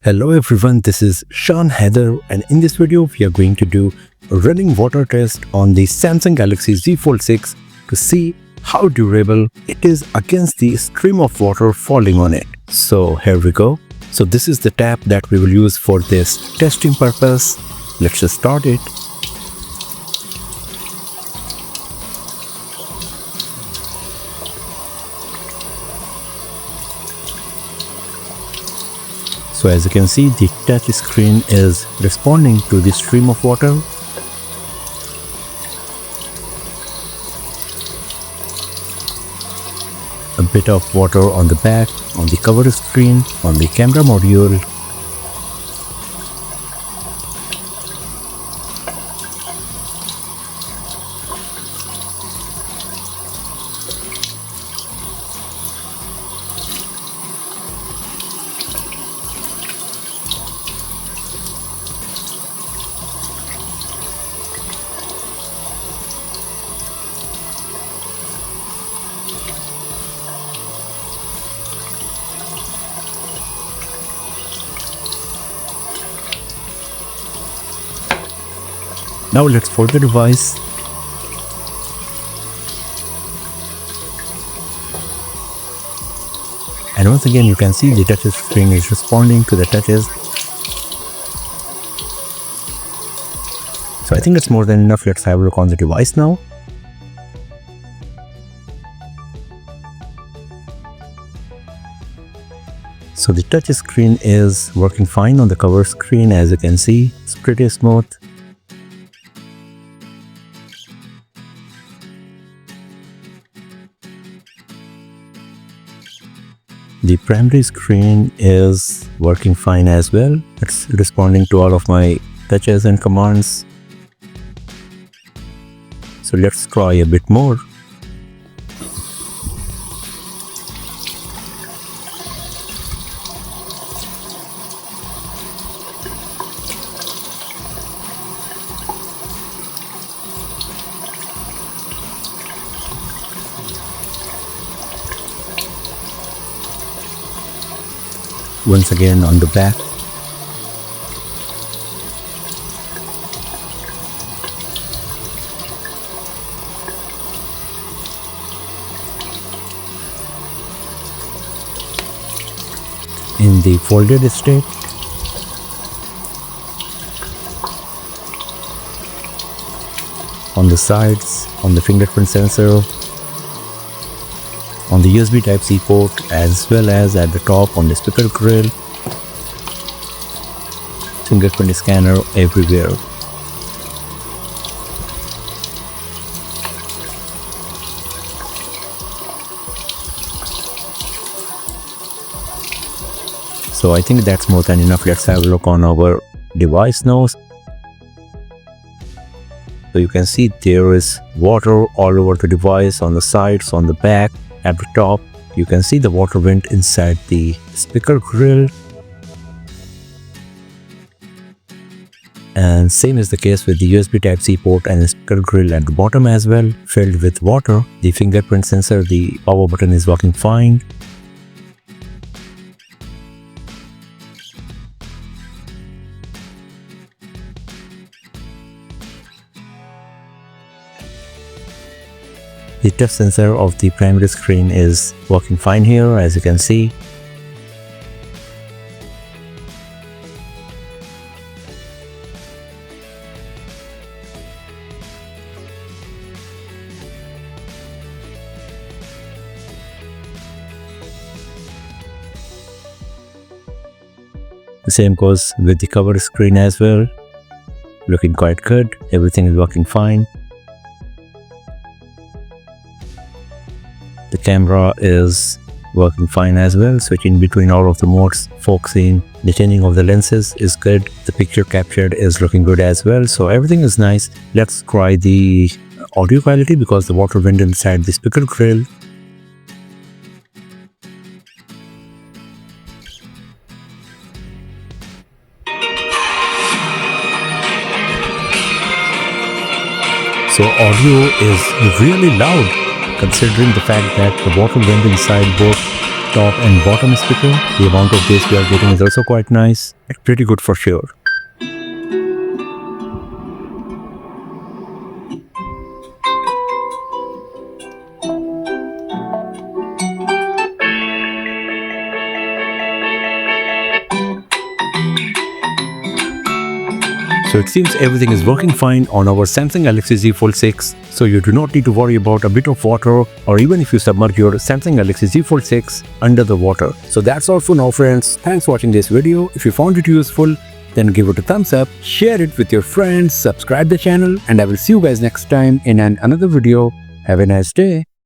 Hello everyone, this is Sean Heather, and in this video we are going to do a running water test on the Samsung Galaxy Z Fold6 to see how durable it is against the stream of water falling on it. So here we go. So this is the tap that we will use for this testing purpose. Let's just start it. So as you can see, the touch screen is responding to the stream of water. A bit of water on the back, on the cover screen, on the camera module. Now let's fold the device. And once again you can see the touch screen is responding to the touches. So I think it's more than enough. Let's have a look on the device now. So the touch screen is working fine on the cover screen. As you can see, it's pretty smooth. The primary screen is working fine as well. It's responding to all of my touches and commands. So let's try a bit more. Once again on the back. In the folded state. On the sides, on the fingerprint sensor, on the USB Type-C port, as well as at the top on the speaker grill, fingerprint scanner everywhere. So I think that's more than enough. Let's have a look on our device now. So you can see there is water all over the device, on the sides, on the back. At the top, you can see the water went inside the speaker grill. And same is the case with the USB Type-C port and the speaker grill at the bottom as well, filled with water. The fingerprint sensor, the power button is working fine. The touch sensor of the primary screen is working fine here, as you can see. The same goes with the cover screen as well. Looking quite good. Everything is working fine. The camera is working fine as well, switching between all of the modes, focusing, the changing of the lenses is good. The picture captured is looking good as well. So everything is nice. Let's try the audio quality because the water went inside the speaker grill. So audio is really loud, considering the fact that the water went inside both top and bottom speaker. The amount of bass we are getting is also quite nice. It's pretty good for sure. So it seems everything is working fine on our Samsung Galaxy Z Fold6. So you do not need to worry about a bit of water or even if you submerge your Samsung Galaxy Z Fold6 under the water. So that's all for now, friends. Thanks for watching this video. If you found it useful, then give it a thumbs up, share it with your friends, subscribe the channel, and I will see you guys next time in another video. Have a nice day.